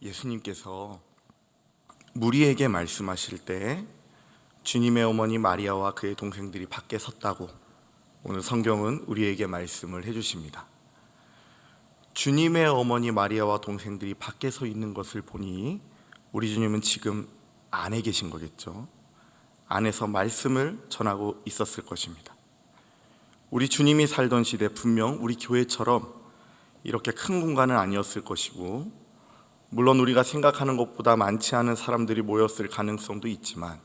예수님께서 무리에게 말씀하실 때 주님의 어머니 마리아와 그의 동생들이 밖에 섰다고 오늘 성경은 우리에게 말씀을 해주십니다. 주님의 어머니 마리아와 동생들이 밖에 서 있는 것을 보니 우리 주님은 지금 안에 계신 거겠죠. 안에서 말씀을 전하고 있었을 것입니다. 우리 주님이 살던 시대 분명 우리 교회처럼 이렇게 큰 공간은 아니었을 것이고, 물론 우리가 생각하는 것보다 많지 않은 사람들이 모였을 가능성도 있지만,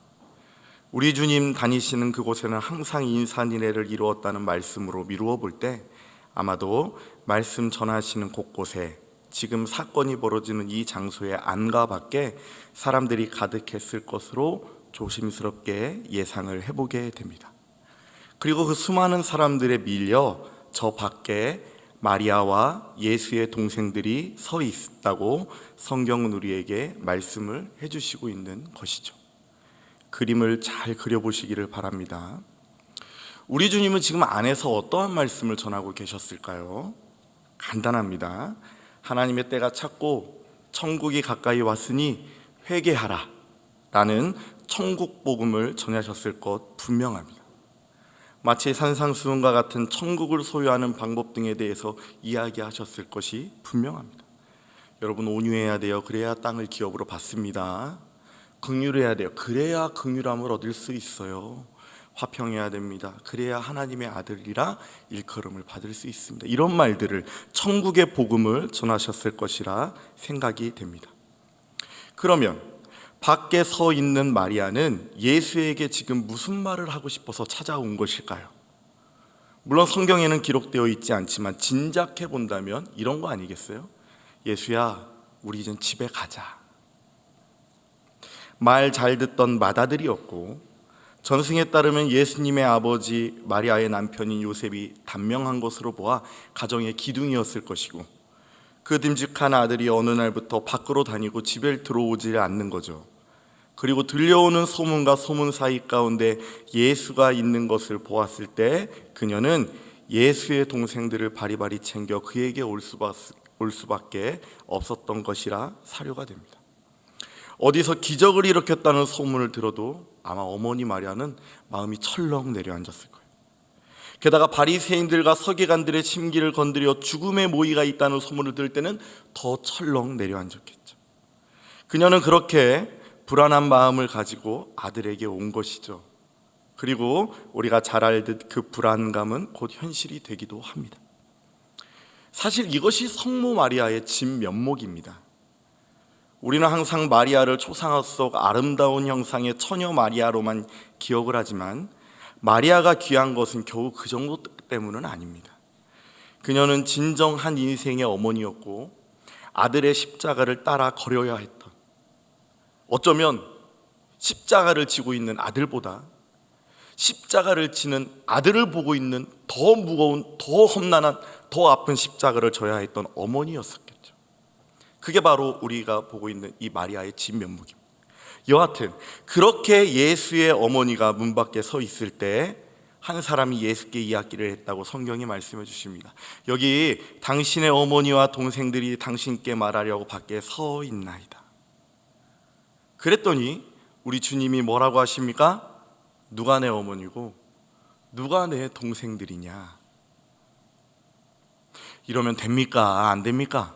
우리 주님 다니시는 그곳에는 항상 인산인해를 이루었다는 말씀으로 미루어 볼 때 아마도 말씀 전하시는 곳곳에 지금 사건이 벌어지는 이 장소의 안과 밖에 사람들이 가득했을 것으로 조심스럽게 예상을 해보게 됩니다. 그리고 그 수많은 사람들에 밀려 저 밖에 마리아와 예수의 동생들이 서 있다고 성경은 우리에게 말씀을 해주시고 있는 것이죠. 그림을 잘 그려보시기를 바랍니다. 우리 주님은 지금 안에서 어떠한 말씀을 전하고 계셨을까요? 간단합니다. 하나님의 때가 찼고 천국이 가까이 왔으니 회개하라 라는 천국 복음을 전하셨을 것 분명합니다. 마치 산상수훈과 같은 천국을 소유하는 방법 등에 대해서 이야기하셨을 것이 분명합니다. 여러분, 온유해야 돼요. 그래야 땅을 기업으로 받습니다. 긍휼해야 돼요. 그래야 긍휼함을 얻을 수 있어요. 화평해야 됩니다. 그래야 하나님의 아들이라 일컬음을 받을 수 있습니다. 이런 말들을, 천국의 복음을 전하셨을 것이라 생각이 됩니다. 그러면 밖에 서 있는 마리아는 예수에게 지금 무슨 말을 하고 싶어서 찾아온 것일까요? 물론 성경에는 기록되어 있지 않지만 짐작해 본다면 이런 거 아니겠어요? 예수야, 우리 이젠 집에 가자. 말 잘 듣던 맏아들이었고, 전승에 따르면 예수님의 아버지 마리아의 남편인 요셉이 단명한 것으로 보아 가정의 기둥이었을 것이고, 그 듬직한 아들이 어느 날부터 밖으로 다니고 집에 들어오지 않는 거죠. 그리고 들려오는 소문과 소문 사이 가운데 예수가 있는 것을 보았을 때 그녀는 예수의 동생들을 바리바리 챙겨 그에게 올 수밖에 없었던 것이라 사료가 됩니다. 어디서 기적을 일으켰다는 소문을 들어도 아마 어머니 마리아는 마음이 철렁 내려앉았을 거예요. 게다가 바리새인들과 서기관들의 심기를 건드려 죽음의 모의가 있다는 소문을 들을 때는 더 철렁 내려앉았겠죠. 그녀는 그렇게 불안한 마음을 가지고 아들에게 온 것이죠. 그리고 우리가 잘 알듯 그 불안감은 곧 현실이 되기도 합니다. 사실 이것이 성모 마리아의 진면목입니다. 우리는 항상 마리아를 초상화 속 아름다운 형상의 처녀 마리아로만 기억을 하지만, 마리아가 귀한 것은 겨우 그 정도 때문은 아닙니다. 그녀는 진정한 인생의 어머니였고, 아들의 십자가를 따라 걸어야 했던, 어쩌면 십자가를 지고 있는 아들보다 십자가를 지는 아들을 보고 있는 더 무거운, 더 험난한, 더 아픈 십자가를 져야 했던 어머니였었겠죠. 그게 바로 우리가 보고 있는 이 마리아의 진면목입니다. 여하튼 그렇게 예수의 어머니가 문 밖에 서 있을 때 한 사람이 예수께 이야기를 했다고 성경이 말씀해 주십니다. 여기 당신의 어머니와 동생들이 당신께 말하려고 밖에 서 있나이다. 그랬더니 우리 주님이 뭐라고 하십니까? 누가 내 어머니고 누가 내 동생들이냐? 이러면 됩니까? 안 됩니까?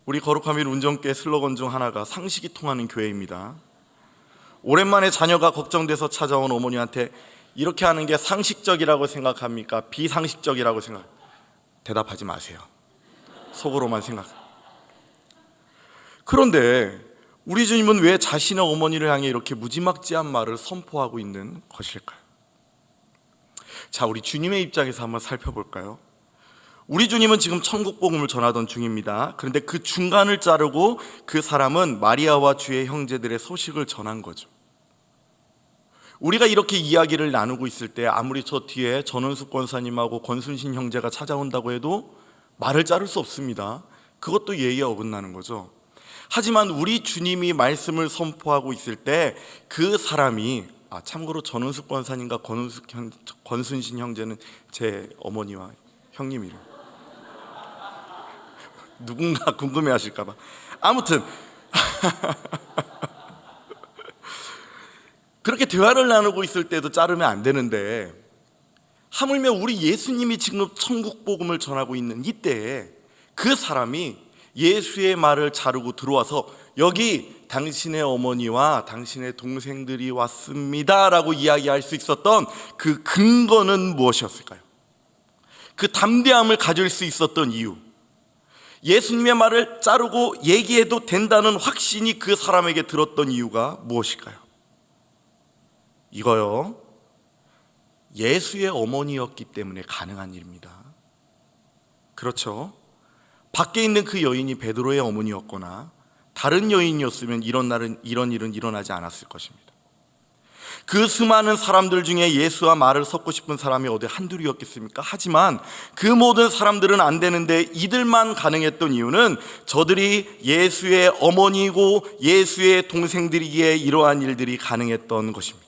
우리 거룩한 일 운전교회 슬로건 중 하나가 상식이 통하는 교회입니다. 오랜만에 자녀가 걱정돼서 찾아온 어머니한테 이렇게 하는 게 상식적이라고 생각합니까? 비상식적이라고 대답하지 마세요. 속으로만 생각합니다. 그런데 우리 주님은 왜 자신의 어머니를 향해 이렇게 무지막지한 말을 선포하고 있는 것일까요? 자, 우리 주님의 입장에서 한번 살펴볼까요? 우리 주님은 지금 천국 복음을 전하던 중입니다. 그런데 그 중간을 자르고 그 사람은 마리아와 주의 형제들의 소식을 전한 거죠. 우리가 이렇게 이야기를 나누고 있을 때 아무리 저 뒤에 전원숙 권사님하고 권순신 형제가 찾아온다고 해도 말을 자를 수 없습니다. 그것도 예의에 어긋나는 거죠. 하지만 우리 주님이 말씀을 선포하고 있을 때 그 사람이, 참고로 전은숙 권사님과 권순신 형제는 제 어머니와 형님이래요. 누군가 궁금해하실까 봐. 아무튼 그렇게 대화를 나누고 있을 때도 자르면 안 되는데, 하물며 우리 예수님이 지금 천국 복음을 전하고 있는 이때에 그 사람이 예수의 말을 자르고 들어와서 여기 당신의 어머니와 당신의 동생들이 왔습니다 라고 이야기할 수 있었던 그 근거는 무엇이었을까요? 그 담대함을 가질 수 있었던 이유, 예수님의 말을 자르고 얘기해도 된다는 확신이 그 사람에게 들었던 이유가 무엇일까요? 이거요, 예수의 어머니였기 때문에 가능한 일입니다. 그렇죠? 밖에 있는 그 여인이 베드로의 어머니였거나 다른 여인이었으면 이런 일은 일어나지 않았을 것입니다. 그 수많은 사람들 중에 예수와 말을 섞고 싶은 사람이 어디 한둘이었겠습니까? 하지만 그 모든 사람들은 안 되는데 이들만 가능했던 이유는 저들이 예수의 어머니이고 예수의 동생들이기에 이러한 일들이 가능했던 것입니다.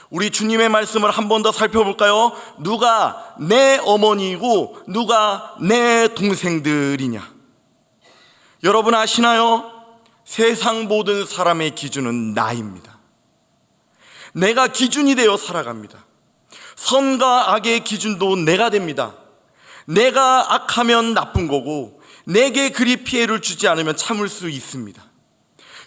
우리 주님의 말씀을 한 번 더 살펴볼까요? 누가 내 어머니이고 누가 내 동생들이냐? 여러분 아시나요? 세상 모든 사람의 기준은 나입니다. 내가 기준이 되어 살아갑니다. 선과 악의 기준도 내가 됩니다. 내가 악하면 나쁜 거고 내게 그리 피해를 주지 않으면 참을 수 있습니다.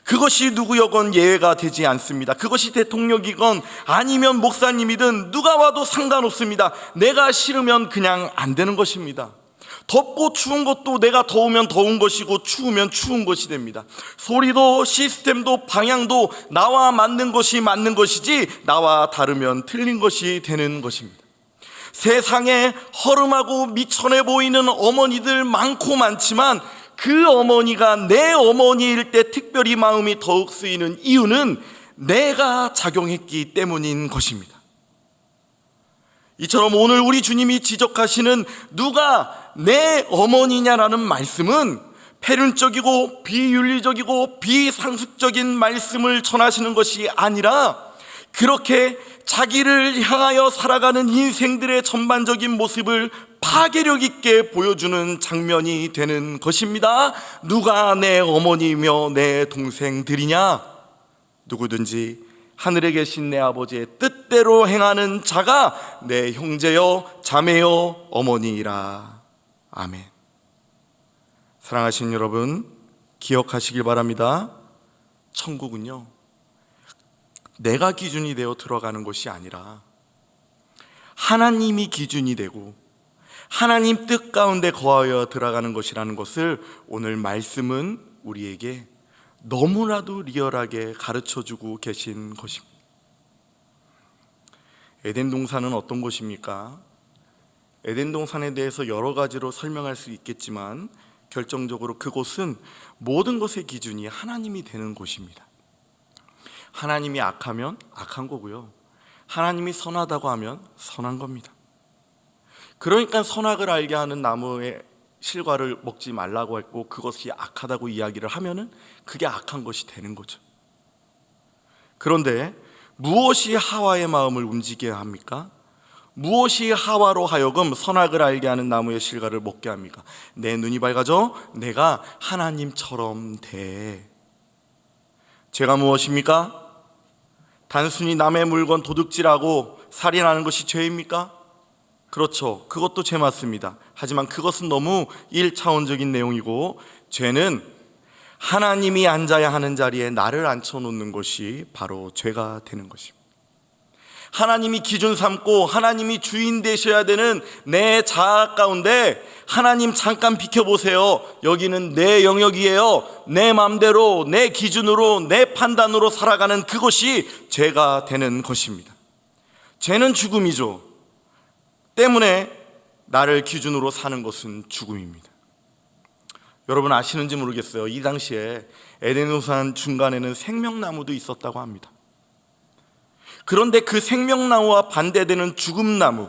그것이 누구여건 예외가 되지 않습니다. 그것이 대통령이건 아니면 목사님이든 누가 와도 상관없습니다. 내가 싫으면 그냥 안 되는 것입니다. 덥고 추운 것도 내가 더우면 더운 것이고 추우면 추운 것이 됩니다. 소리도 시스템도 방향도 나와 맞는 것이 맞는 것이지 나와 다르면 틀린 것이 되는 것입니다. 세상에 허름하고 미천해 보이는 어머니들 많고 많지만 그 어머니가 내 어머니일 때 특별히 마음이 더욱 쓰이는 이유는 내가 작용했기 때문인 것입니다. 이처럼 오늘 우리 주님이 지적하시는 누가 내 어머니냐라는 말씀은 폐륜적이고 비윤리적이고 비상식적인 말씀을 전하시는 것이 아니라 그렇게 자기를 향하여 살아가는 인생들의 전반적인 모습을 파괴력 있게 보여주는 장면이 되는 것입니다. 누가 내 어머니며 내 동생들이냐? 누구든지 하늘에 계신 내 아버지의 뜻대로 행하는 자가 내 형제여 자매여 어머니이라. 아멘. 사랑하시는 여러분, 기억하시길 바랍니다. 천국은요, 내가 기준이 되어 들어가는 것이 아니라 하나님이 기준이 되고 하나님 뜻 가운데 거하여 들어가는 것이라는 것을 오늘 말씀은 우리에게 너무나도 리얼하게 가르쳐주고 계신 것입니다. 에덴 동산은 어떤 곳입니까? 에덴 동산에 대해서 여러 가지로 설명할 수 있겠지만 결정적으로 그곳은 모든 것의 기준이 하나님이 되는 곳입니다. 하나님이 악하면 악한 거고요, 하나님이 선하다고 하면 선한 겁니다. 그러니까 선악을 알게 하는 나무의 실과를 먹지 말라고 했고 그것이 악하다고 이야기를 하면은 그게 악한 것이 되는 거죠. 그런데 무엇이 하와의 마음을 움직여야 합니까? 무엇이 하와로 하여금 선악을 알게 하는 나무의 실과를 먹게 합니까? 내 눈이 밝아져 내가 하나님처럼 돼. 죄가 무엇입니까? 단순히 남의 물건 도둑질하고 살인하는 것이 죄입니까? 그렇죠. 그것도 죄 맞습니다. 하지만 그것은 너무 1차원적인 내용이고, 죄는 하나님이 앉아야 하는 자리에 나를 앉혀놓는 것이 바로 죄가 되는 것입니다. 하나님이 기준 삼고 하나님이 주인 되셔야 되는 내 자아 가운데 하나님 잠깐 비켜보세요, 여기는 내 영역이에요, 내 마음대로 내 기준으로 내 판단으로 살아가는 그것이 죄가 되는 것입니다. 죄는 죽음이죠. 때문에 나를 기준으로 사는 것은 죽음입니다. 여러분 아시는지 모르겠어요. 이 당시에 에덴 동산 중간에는 생명나무도 있었다고 합니다. 그런데 그 생명나무와 반대되는 죽음나무,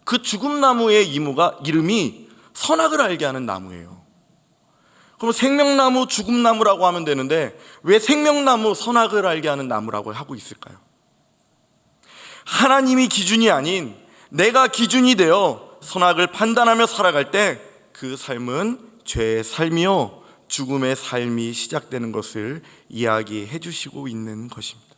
그 죽음나무의 이름이 선악을 알게 하는 나무예요. 그럼 생명나무, 죽음나무라고 하면 되는데 왜 생명나무, 선악을 알게 하는 나무라고 하고 있을까요? 하나님이 기준이 아닌 내가 기준이 되어 선악을 판단하며 살아갈 때 그 삶은 죄의 삶이요 죽음의 삶이 시작되는 것을 이야기해 주시고 있는 것입니다.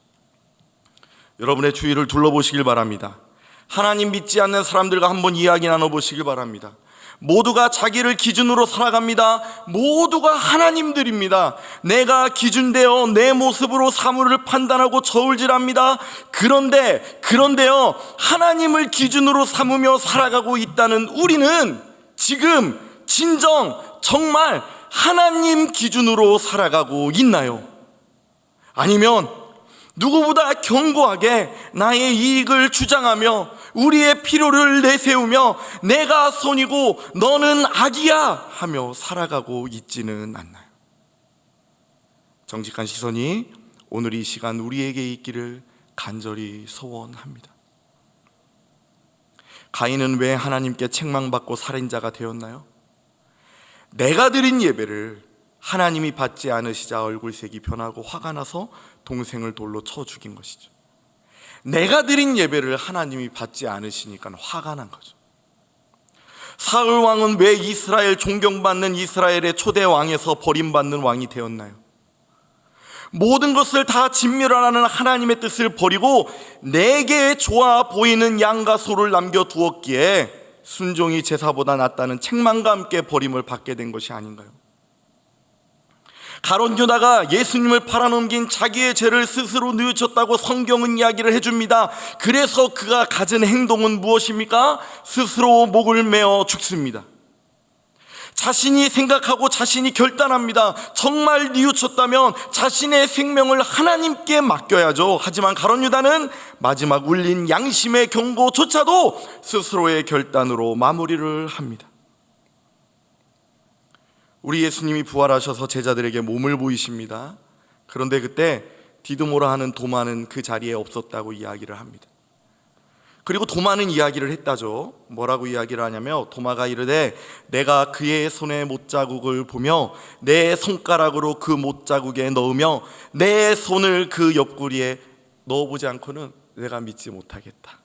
여러분의 주위를 둘러보시길 바랍니다. 하나님 믿지 않는 사람들과 한번 이야기 나눠보시길 바랍니다. 모두가 자기를 기준으로 살아갑니다. 모두가 하나님들입니다. 내가 기준되어 내 모습으로 사물을 판단하고 저울질합니다. 그런데요, 하나님을 기준으로 삼으며 살아가고 있다는 우리는 지금 진정 정말 하나님 기준으로 살아가고 있나요? 아니면 누구보다 견고하게 나의 이익을 주장하며 우리의 필요를 내세우며 내가 선이고 너는 악이야 하며 살아가고 있지는 않나요? 정직한 시선이 오늘 이 시간 우리에게 있기를 간절히 소원합니다. 가인은 왜 하나님께 책망받고 살인자가 되었나요? 내가 드린 예배를 하나님이 받지 않으시자 얼굴색이 변하고 화가 나서 동생을 돌로 쳐 죽인 것이죠. 내가 드린 예배를 하나님이 받지 않으시니까 화가 난 거죠. 사울 왕은 왜 이스라엘 존경받는 이스라엘의 초대 왕에서 버림받는 왕이 되었나요? 모든 것을 다 진멸하라는 하나님의 뜻을 버리고 내게 좋아 보이는 양과 소를 남겨두었기에 순종이 제사보다 낫다는 책망과 함께 버림을 받게 된 것이 아닌가요? 가룟 유다가 예수님을 팔아넘긴 자기의 죄를 스스로 뉘우쳤다고 성경은 이야기를 해줍니다. 그래서 그가 가진 행동은 무엇입니까? 스스로 목을 메어 죽습니다. 자신이 생각하고 자신이 결단합니다. 정말 뉘우쳤다면 자신의 생명을 하나님께 맡겨야죠. 하지만 가룟 유다는 마지막 울린 양심의 경고조차도 스스로의 결단으로 마무리를 합니다. 우리 예수님이 부활하셔서 제자들에게 몸을 보이십니다. 그런데 그때 디두모라 하는 도마는 그 자리에 없었다고 이야기를 합니다. 그리고 도마는 이야기를 했다죠. 뭐라고 이야기를 하냐면 도마가 이르되 내가 그의 손의 못자국을 보며 내 손가락으로 그 못자국에 넣으며 내 손을 그 옆구리에 넣어보지 않고는 내가 믿지 못하겠다.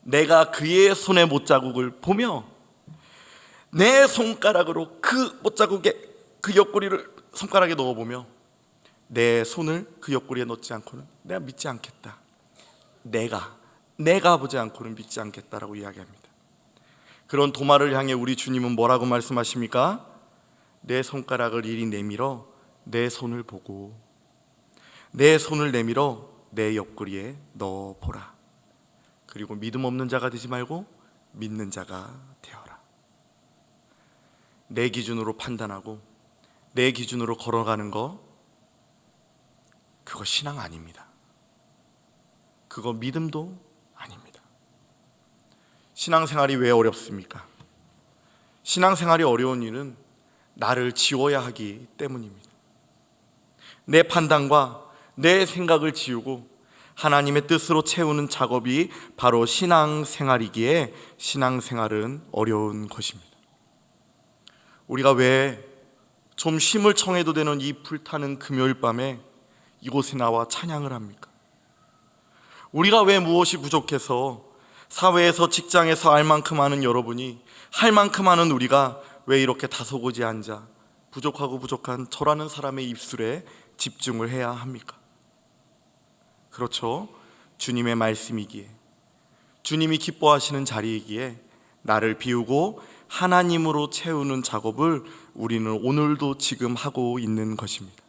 내가 그의 손의 못자국을 보며 내 손가락으로 그 못자국에 그 옆구리를 손가락에 넣어보며 내 손을 그 옆구리에 넣지 않고는 내가 믿지 않겠다. 내가 보지 않고는 믿지 않겠다라고 이야기합니다. 그런 도마를 향해 우리 주님은 뭐라고 말씀하십니까? 내 손가락을 이리 내밀어 내 손을 보고 내 손을 내밀어 내 옆구리에 넣어보라. 그리고 믿음 없는 자가 되지 말고 믿는 자가 되어라. 내 기준으로 판단하고 내 기준으로 걸어가는 거, 그거 신앙 아닙니다. 그거 믿음도 아닙니다. 신앙생활이 왜 어렵습니까? 신앙생활이 어려운 이유는 나를 지워야 하기 때문입니다. 내 판단과 내 생각을 지우고 하나님의 뜻으로 채우는 작업이 바로 신앙생활이기에 신앙생활은 어려운 것입니다. 우리가 왜 좀 쉼을 청해도 되는 이 불타는 금요일 밤에 이곳에 나와 찬양을 합니까? 우리가 왜 무엇이 부족해서 사회에서 직장에서 알 만큼 하는 여러분이 할 만큼 하는 우리가 왜 이렇게 다소곳이 앉아 부족하고 부족한 저라는 사람의 입술에 집중을 해야 합니까? 그렇죠. 주님의 말씀이기에, 주님이 기뻐하시는 자리이기에 나를 비우고 하나님으로 채우는 작업을 우리는 오늘도 지금 하고 있는 것입니다.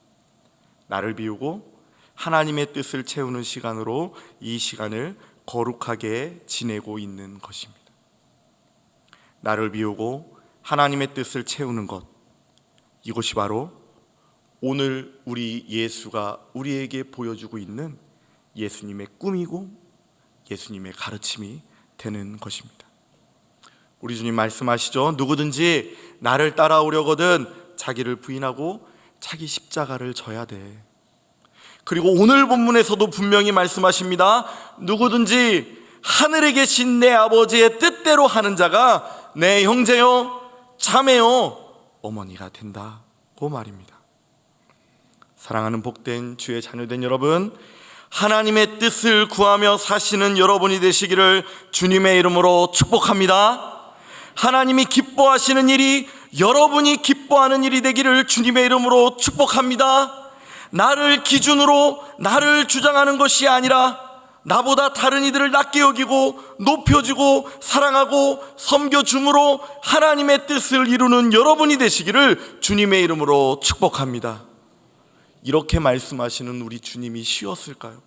나를 비우고 하나님의 뜻을 채우는 시간으로 이 시간을 거룩하게 지내고 있는 것입니다. 나를 비우고 하나님의 뜻을 채우는 것, 이것이 바로 오늘 우리 예수가 우리에게 보여주고 있는 예수님의 꿈이고 예수님의 가르침이 되는 것입니다. 우리 주님 말씀하시죠. 누구든지 나를 따라오려거든 자기를 부인하고 자기 십자가를 져야 돼. 그리고 오늘 본문에서도 분명히 말씀하십니다. 누구든지 하늘에 계신 내 아버지의 뜻대로 하는 자가 내 형제요 자매요 어머니가 된다고 말입니다. 사랑하는 복된 주의 자녀된 여러분, 하나님의 뜻을 구하며 사시는 여러분이 되시기를 주님의 이름으로 축복합니다. 하나님이 기뻐하시는 일이 여러분이 기뻐하는 일이 되기를 주님의 이름으로 축복합니다. 나를 기준으로 나를 주장하는 것이 아니라 나보다 다른 이들을 낮게 여기고 높여주고 사랑하고 섬겨줌으로 하나님의 뜻을 이루는 여러분이 되시기를 주님의 이름으로 축복합니다. 이렇게 말씀하시는 우리 주님이 쉬웠을까요?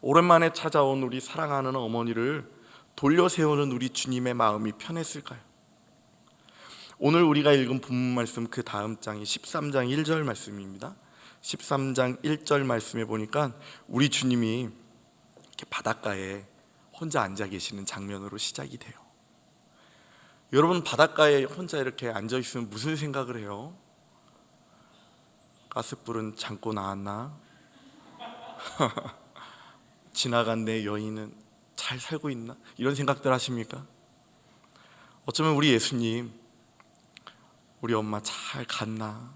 오랜만에 찾아온 우리 사랑하는 어머니를 돌려 세우는 우리 주님의 마음이 편했을까요? 오늘 우리가 읽은 본문 말씀 그 다음 장이 13장 1절 말씀입니다. 13장 1절 말씀에 보니까 우리 주님이 이렇게 바닷가에 혼자 앉아 계시는 장면으로 시작이 돼요. 여러분, 바닷가에 혼자 이렇게 앉아 있으면 무슨 생각을 해요? 가스불은 잠고 나왔나? 지나간 내 여인은 잘 살고 있나? 이런 생각들 하십니까? 어쩌면 우리 예수님, 우리 엄마 잘 갔나?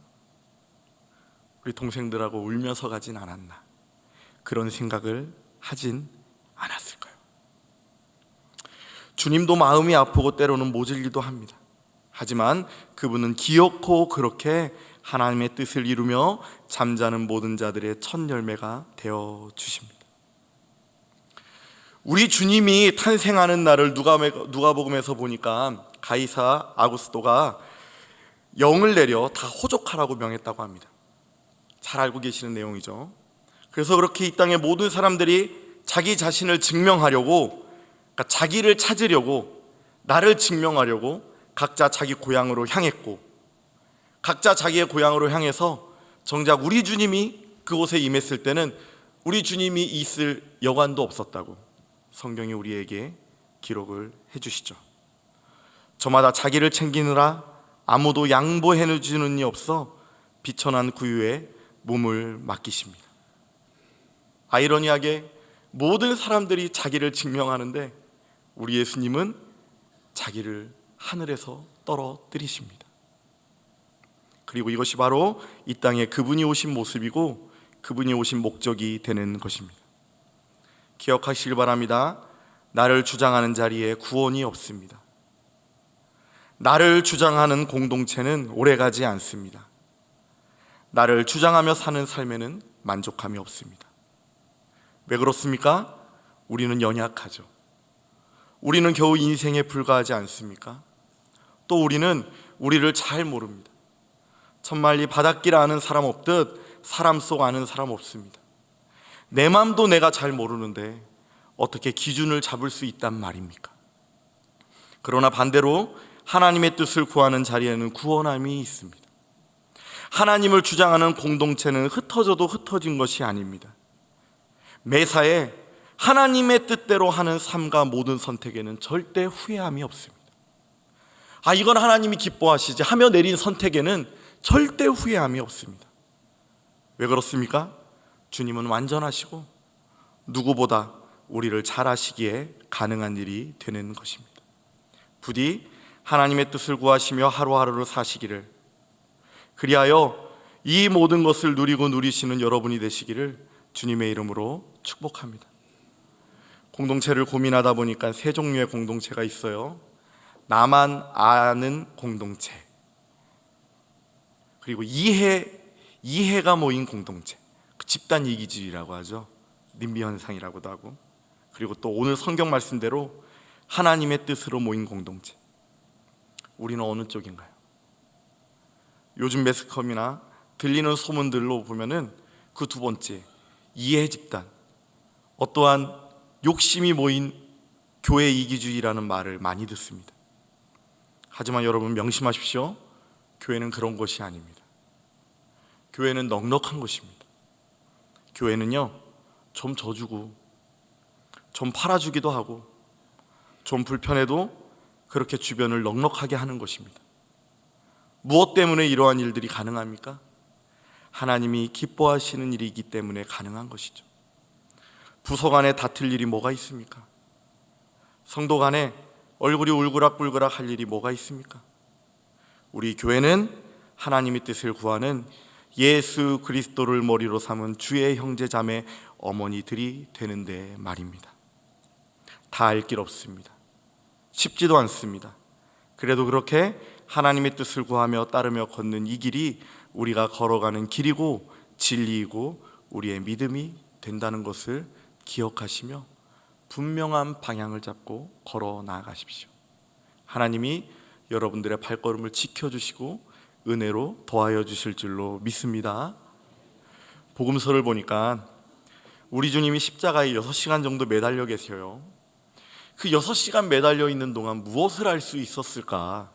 우리 동생들하고 울면서 가진 않았나? 그런 생각을 하진 않았을까요? 주님도 마음이 아프고 때로는 모질기도 합니다. 하지만 그분은 기어코 그렇게 하나님의 뜻을 이루며 잠자는 모든 자들의 첫 열매가 되어 주십니다. 우리 주님이 탄생하는 날을 누가복음에서 보니까 가이사 아구스토가 영을 내려 다 호족하라고 명했다고 합니다. 잘 알고 계시는 내용이죠. 그래서 그렇게 이 땅의 모든 사람들이 자기 자신을 증명하려고, 그러니까 자기를 찾으려고, 나를 증명하려고 각자 자기 고향으로 향했고, 각자 자기의 고향으로 향해서 정작 우리 주님이 그곳에 임했을 때는 우리 주님이 있을 여관도 없었다고 성경이 우리에게 기록을 해주시죠. 저마다 자기를 챙기느라 아무도 양보해주는 이 없어 비천한 구유에 몸을 맡기십니다. 아이러니하게 모든 사람들이 자기를 증명하는데 우리 예수님은 자기를 하늘에서 떨어뜨리십니다. 그리고 이것이 바로 이 땅에 그분이 오신 모습이고 그분이 오신 목적이 되는 것입니다. 기억하시길 바랍니다. 나를 주장하는 자리에 구원이 없습니다. 나를 주장하는 공동체는 오래가지 않습니다. 나를 주장하며 사는 삶에는 만족함이 없습니다. 왜 그렇습니까? 우리는 연약하죠. 우리는 겨우 인생에 불과하지 않습니까? 또 우리는 우리를 잘 모릅니다. 천만리 바닷길 아는 사람 없듯 사람 속 아는 사람 없습니다. 내 맘도 내가 잘 모르는데 어떻게 기준을 잡을 수 있단 말입니까? 그러나 반대로 하나님의 뜻을 구하는 자리에는 구원함이 있습니다. 하나님을 주장하는 공동체는 흩어져도 흩어진 것이 아닙니다. 매사에 하나님의 뜻대로 하는 삶과 모든 선택에는 절대 후회함이 없습니다. 이건 하나님이 기뻐하시지 하며 내린 선택에는 절대 후회함이 없습니다. 왜 그렇습니까? 주님은 완전하시고 누구보다 우리를 잘 아시기에 가능한 일이 되는 것입니다. 부디 하나님의 뜻을 구하시며 하루하루를 사시기를, 그리하여 이 모든 것을 누리고 누리시는 여러분이 되시기를 주님의 이름으로 축복합니다. 공동체를 고민하다 보니까 세 종류의 공동체가 있어요. 나만 아는 공동체, 그리고 이해가 모인 공동체, 집단 이기주의라고 하죠. 님비 현상이라고도 하고, 그리고 또 오늘 성경 말씀대로 하나님의 뜻으로 모인 공동체. 우리는 어느 쪽인가요? 요즘 매스컴이나 들리는 소문들로 보면은 그 두 번째, 이해 집단, 어떠한 욕심이 모인 교회 이기주의라는 말을 많이 듣습니다. 하지만 여러분 명심하십시오. 교회는 그런 것이 아닙니다. 교회는 넉넉한 것입니다. 교회는요, 좀 져주고 좀 팔아주기도 하고 좀 불편해도 그렇게 주변을 넉넉하게 하는 것입니다. 무엇 때문에 이러한 일들이 가능합니까? 하나님이 기뻐하시는 일이기 때문에 가능한 것이죠. 부서 간에 다툴 일이 뭐가 있습니까? 성도 간에 얼굴이 울그락불그락 할 일이 뭐가 있습니까? 우리 교회는 하나님의 뜻을 구하는 예수 그리스도를 머리로 삼은 주의 형제 자매 어머니들이 되는데 말입니다. 다 알 길 없습니다. 쉽지도 않습니다. 그래도 그렇게 하나님의 뜻을 구하며 따르며 걷는 이 길이 우리가 걸어가는 길이고 진리이고 우리의 믿음이 된다는 것을 기억하시며 분명한 방향을 잡고 걸어 나아가십시오. 하나님이 여러분들의 발걸음을 지켜주시고 은혜로 도와여 주실 줄로 믿습니다. 복음서를 보니까 우리 주님이 십자가에 6시간 정도 매달려 계세요. 그 6시간 매달려 있는 동안 무엇을 할 수 있었을까?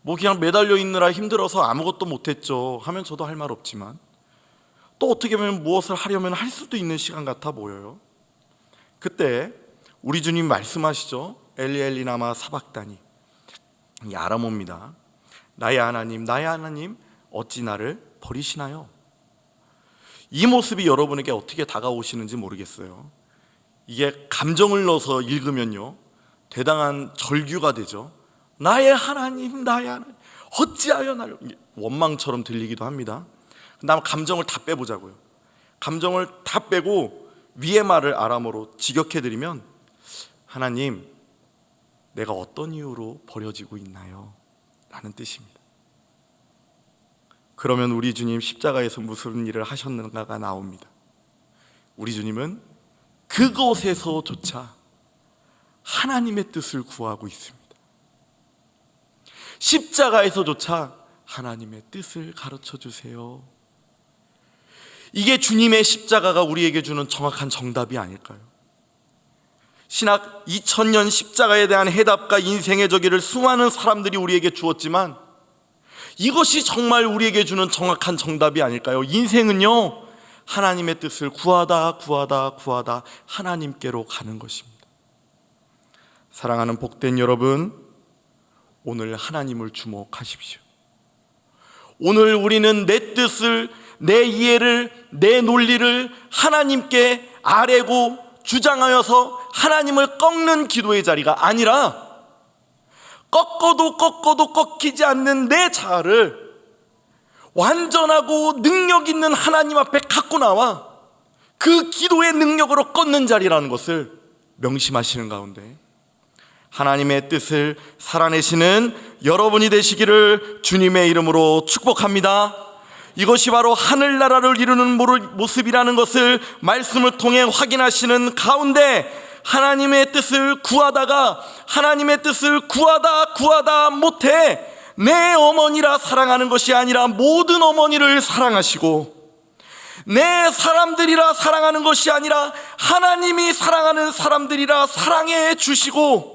뭐 그냥 매달려 있느라 힘들어서 아무것도 못했죠 하면 저도 할 말 없지만, 또 어떻게 보면 무엇을 하려면 할 수도 있는 시간 같아 보여요. 그때 우리 주님 말씀하시죠. 엘리 엘리 라마 사박다니, 이 아람어입니다. 나의 하나님 어찌 나를 버리시나요? 이 모습이 여러분에게 어떻게 다가오시는지 모르겠어요. 이게 감정을 넣어서 읽으면요 대단한 절규가 되죠. 나의 하나님 어찌하여 나를, 원망처럼 들리기도 합니다. 근데 한번 감정을 다 빼보자고요. 감정을 다 빼고 위의 말을 아람어로 직역해드리면, 하나님 내가 어떤 이유로 버려지고 있나요? 라는 뜻입니다. 그러면 우리 주님 십자가에서 무슨 일을 하셨는가가 나옵니다. 우리 주님은 그곳에서조차 하나님의 뜻을 구하고 있습니다. 십자가에서조차 하나님의 뜻을 가르쳐 주세요. 이게 주님의 십자가가 우리에게 주는 정확한 정답이 아닐까요? 신학 2000년 십자가에 대한 해답과 인생의 저기를 수많은 사람들이 우리에게 주었지만, 이것이 정말 우리에게 주는 정확한 정답이 아닐까요? 인생은요 하나님의 뜻을 구하다 하나님께로 가는 것입니다. 사랑하는 복된 여러분, 오늘 하나님을 주목하십시오. 오늘 우리는 내 뜻을, 내 이해를, 내 논리를 하나님께 아뢰고 주장하여서 하나님을 꺾는 기도의 자리가 아니라, 꺾어도 꺾이지 않는 내 자아를 완전하고 능력 있는 하나님 앞에 갖고 나와 그 기도의 능력으로 꺾는 자리라는 것을 명심하시는 가운데, 하나님의 뜻을 살아내시는 여러분이 되시기를 주님의 이름으로 축복합니다. 이것이 바로 하늘나라를 이루는 모습이라는 것을 말씀을 통해 확인하시는 가운데, 하나님의 뜻을 구하다가 하나님의 뜻을 구하다 못해 내 어머니라 사랑하는 것이 아니라 모든 어머니를 사랑하시고, 내 사람들이라 사랑하는 것이 아니라 하나님이 사랑하는 사람들이라 사랑해 주시고,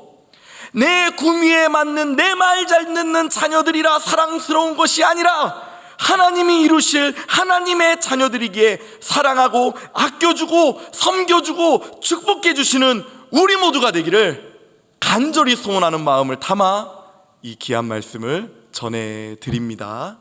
내 구미에 맞는 내 말 잘 듣는 자녀들이라 사랑스러운 것이 아니라 하나님이 이루실 하나님의 자녀들이기에 사랑하고 아껴주고 섬겨주고 축복해 주시는 우리 모두가 되기를 간절히 소원하는 마음을 담아 이 귀한 말씀을 전해드립니다.